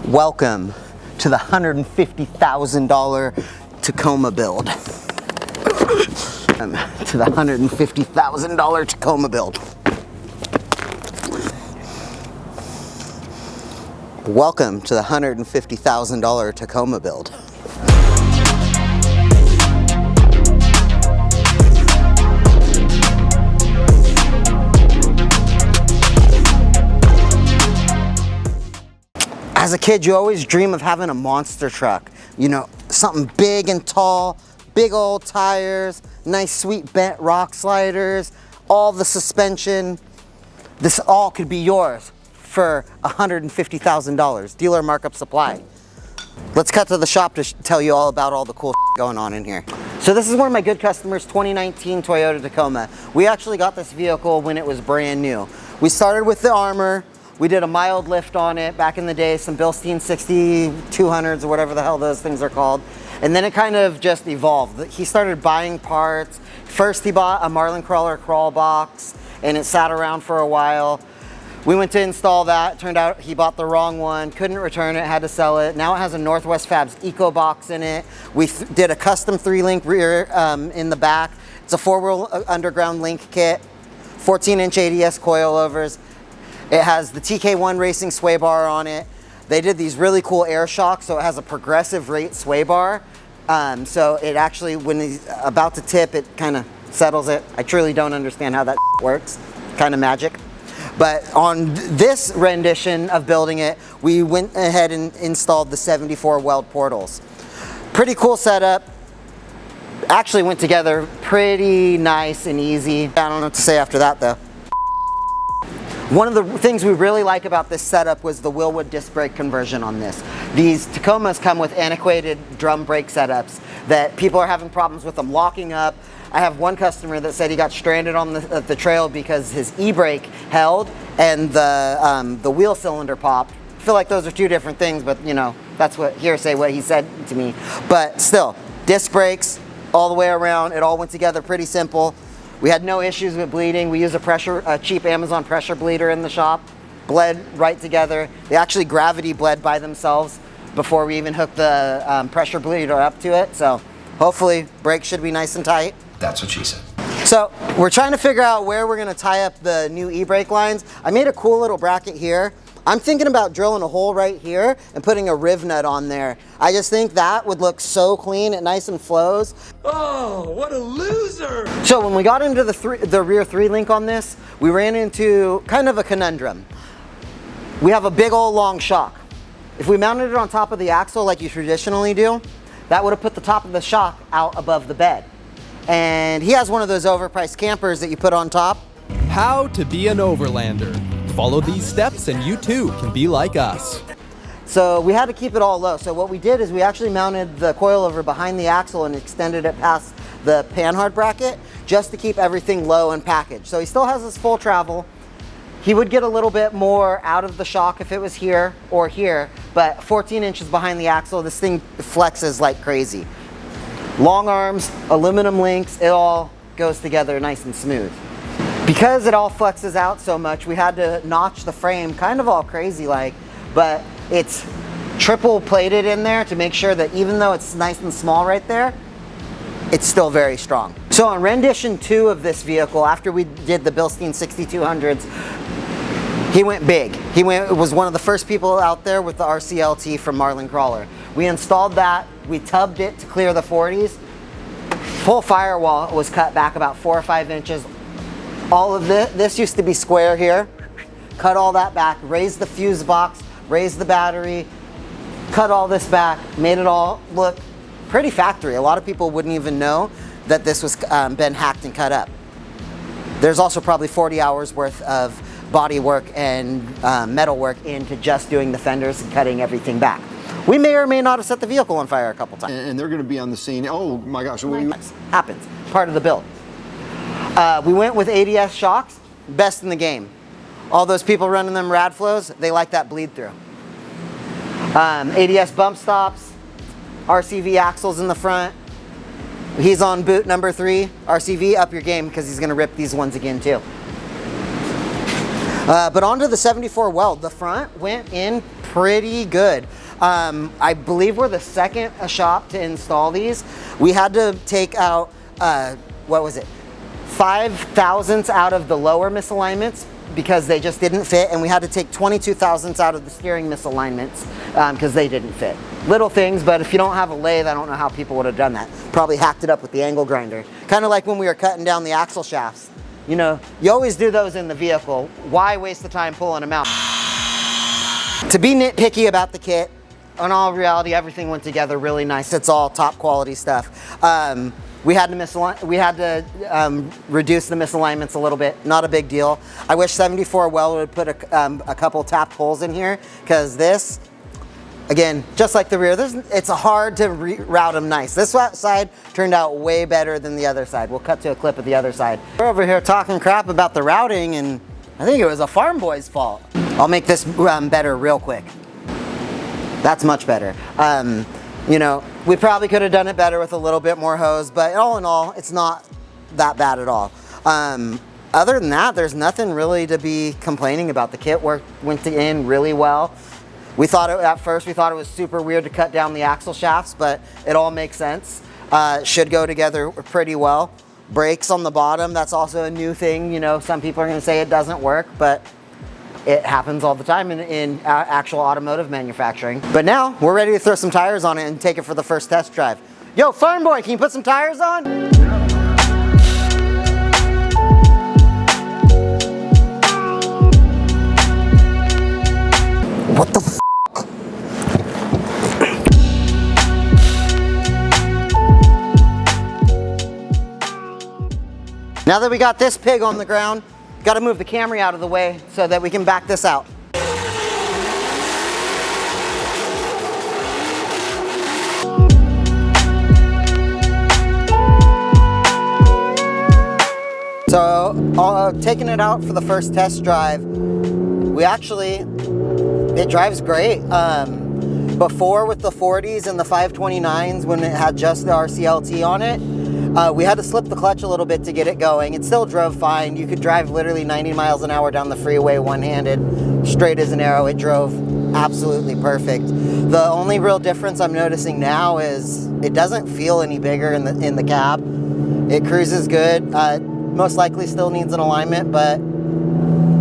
Welcome to the $150,000 Tacoma build. To the $150,000 Tacoma build. Welcome to the $150,000 Tacoma build. As a kid, you always dream of having a monster truck. You know, something big and tall, big old tires, nice sweet bent rock sliders, all the suspension. This all could be yours for $150,000. Dealer markup supply. Let's cut to the shop to tell you all about all the cool going on in here. So this is one of my good customers, 2019 Toyota Tacoma. We actually got this vehicle when it was brand new. We started with the Armor. We did a mild lift on it back in the day, some Bilstein 6200s or whatever the hell those things are called. And then it kind of just evolved. He started buying parts. First he bought a Marlin Crawler crawl box and it sat around for a while. We went to install that. It turned out he bought the wrong one, couldn't return it, had to sell it. Now it has a Northwest Fabs Eco box in it. We did a custom 3-link rear in the back. It's a 4-wheel underground link kit, 14-inch ADS coilovers. It has the TK1 racing sway bar on it. They did these really cool air shocks, so it has a progressive rate sway bar. So it actually, when he's about to tip, it kind of settles it. I truly don't understand how that works. Kind of magic. But on this rendition of building it, we went ahead and installed the 74 Weld portals. Pretty cool setup. Actually went together pretty nice and easy. I don't know what to say after that though. One of the things we really like about this setup was the Wilwood disc brake conversion on this. These Tacomas come with antiquated drum brake setups that people are having problems with them locking up. I have one customer that said he got stranded on the trail because his e-brake held and the wheel cylinder popped. I feel like those are two different things, but you know, that's what hearsay what he said to me. But still, disc brakes all the way around. It all went together pretty simple. We had no issues with bleeding. We used a cheap Amazon pressure bleeder in the shop. Bled right together. They actually gravity bled by themselves before we even hooked the pressure bleeder up to it. So hopefully brakes should be nice and tight. That's what she said. So we're trying to figure out where we're gonna tie up the new e-brake lines. I made a cool little bracket here. I'm thinking about drilling a hole right here and putting a riv nut on there. I just think that would look so clean, it nice and flows. Oh, what a loser! So when we got into the rear 3-link on this, we ran into kind of a conundrum. We have a big old long shock. If we mounted it on top of the axle like you traditionally do, that would have put the top of the shock out above the bed. And he has one of those overpriced campers that you put on top. How to be an overlander. Follow these steps and you too can be like us. So we had to keep it all low. So what we did is we actually mounted the coilover behind the axle and extended it past the panhard bracket just to keep everything low and packaged. So he still has his full travel. He would get a little bit more out of the shock if it was here or here, but 14 inches behind the axle, this thing flexes like crazy. Long arms, aluminum links, it all goes together nice and smooth. Because it all flexes out so much, we had to notch the frame kind of all crazy like, but it's triple plated in there to make sure that even though it's nice and small right there, it's still very strong. So on rendition 2 of this vehicle, after we did the Bilstein 6200s, he went big. He was one of the first people out there with the RCLT from Marlin Crawler. We installed that, we tubbed it to clear the 40s. Full firewall was cut back about 4 or 5 inches. All of this used to be square here. Cut all that back, raised the fuse box, raised the battery, cut all this back, made it all look pretty factory. A lot of people wouldn't even know that this was been hacked and cut up. There's also probably 40 hours worth of body work and metal work into just doing the fenders and cutting everything back. We may or may not have set the vehicle on fire a couple times. And they're going to be on the scene. Oh my gosh. Happens, part of the build. We went with ADS shocks, best in the game. All those people running them rad flows, they like that bleed through. ADS bump stops, RCV axles in the front. He's on boot number 3. RCV, up your game because he's going to rip these ones again too. But onto the 74 Weld. The front went in pretty good. I believe we're the second shop to install these. We had to take out, what was it? 5 thousandths out of the lower misalignments because they just didn't fit, and we had to take 22 thousandths out of the steering misalignments because they didn't fit. Little things, but if you don't have a lathe, I don't know how people would have done that. Probably hacked it up with the angle grinder. Kind of like when we were cutting down the axle shafts. You know, you always do those in the vehicle. Why waste the time pulling them out? To be nitpicky about the kit, in all reality, everything went together really nice. It's all top quality stuff. We had to reduce the misalignments a little bit. Not a big deal. I wish 74 Weld would put a couple tapped holes in here, because this, again, just like the rear, it's hard to route them nice. This side turned out way better than the other side. We'll cut to a clip of the other side. We're over here talking crap about the routing, and I think it was a farm boy's fault. I'll make this better real quick. That's much better. You know, we probably could have done it better with a little bit more hose, but all in all, it's not that bad at all. Other than that, there's nothing really to be complaining about. The kit went in really well. At first we thought it was super weird to cut down the axle shafts, but it all makes sense. Should go together pretty well. Brakes on the bottom, that's also a new thing. You know, some people are gonna say it doesn't work, but it happens all the time in actual automotive manufacturing. But now we're ready to throw some tires on it and take it for the first test drive. Yo, farm boy, can you put some tires on? What the f? Now that we got this pig on the ground, got to move the Camry out of the way so that we can back this out. So, taking it out for the first test drive, it drives great. Before, with the 40s and the 529s, when it had just the RCLT on it, we had to slip the clutch a little bit to get it going. It still drove fine. You could drive literally 90 miles an hour down the freeway one-handed, straight as an arrow. It drove absolutely perfect. The only real difference I'm noticing now is it doesn't feel any bigger in the cab. It cruises good. Most likely still needs an alignment, but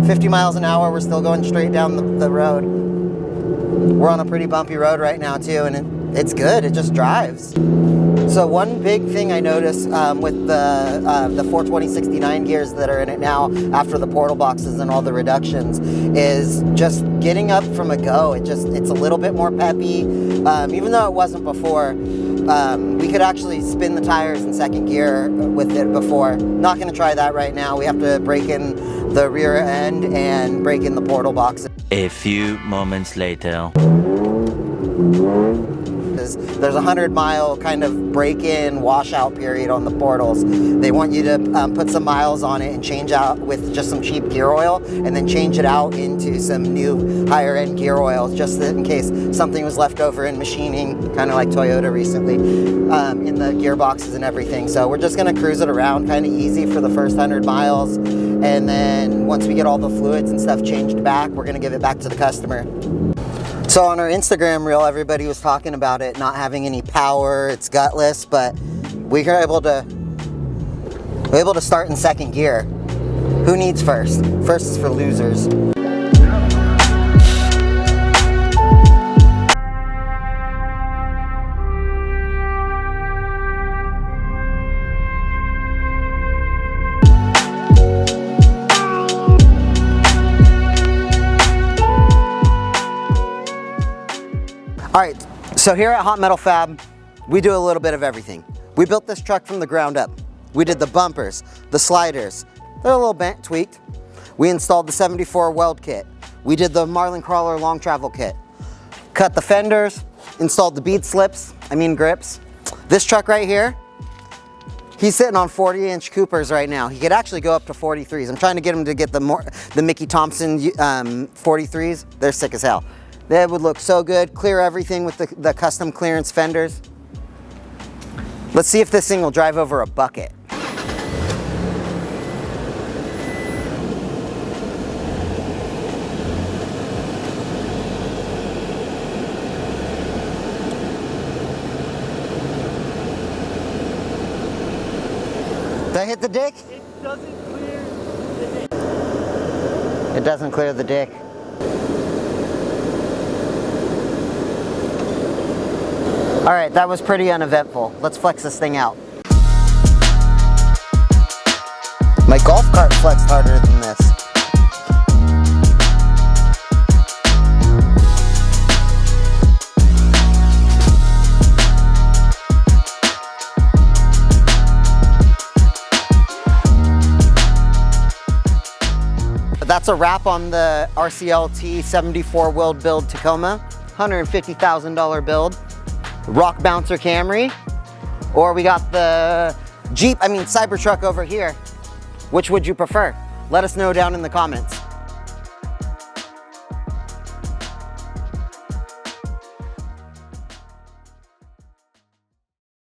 50 miles an hour, we're still going straight down the road. We're on a pretty bumpy road right now too, and it's good. It just drives. So one big thing I noticed with the 420/69 gears that are in it now, after the portal boxes and all the reductions, is just getting up from a go. It's a little bit more peppy, even though it wasn't before. We could actually spin the tires in second gear with it before. Not going to try that right now. We have to break in the rear end and break in the portal boxes. A few moments later. There's a 100-mile kind of break-in washout period on the portals. They want you to put some miles on it and change out with just some cheap gear oil, and then change it out into some new higher-end gear oil, just in case something was left over in machining, kind of like Toyota recently, in the gearboxes and everything. So we're just going to cruise it around kind of easy for the first 100 miles, and then once we get all the fluids and stuff changed back, we're going to give it back to the customer. So on our Instagram reel, everybody was talking about it not having any power, it's gutless, but we were able to start in second gear. Who needs first? First is for losers. All right, so here at Hot Metal Fab, we do a little bit of everything. We built this truck from the ground up. We did the bumpers, the sliders. They're a little bent, tweaked. We installed the 74 Weld kit. We did the Marlin Crawler Long travel kit. Cut the fenders, installed the bead grips. This truck right here, he's sitting on 40-inch Coopers right now. He could actually go up to 43s. I'm trying to get him to get the Mickey Thompson 43s. They're sick as hell. That would look so good. Clear everything with the custom clearance fenders. Let's see if this thing will drive over a bucket. Did I hit the dick? It doesn't clear the dick. It doesn't clear the dick. All right, that was pretty uneventful. Let's flex this thing out. My golf cart flexed harder than this. But that's a wrap on the RCLT 74 Weld build Tacoma. $150,000 build. Rock Bouncer Camry. Or we got the Cybertruck over here. Which would you prefer? Let us know down in the comments.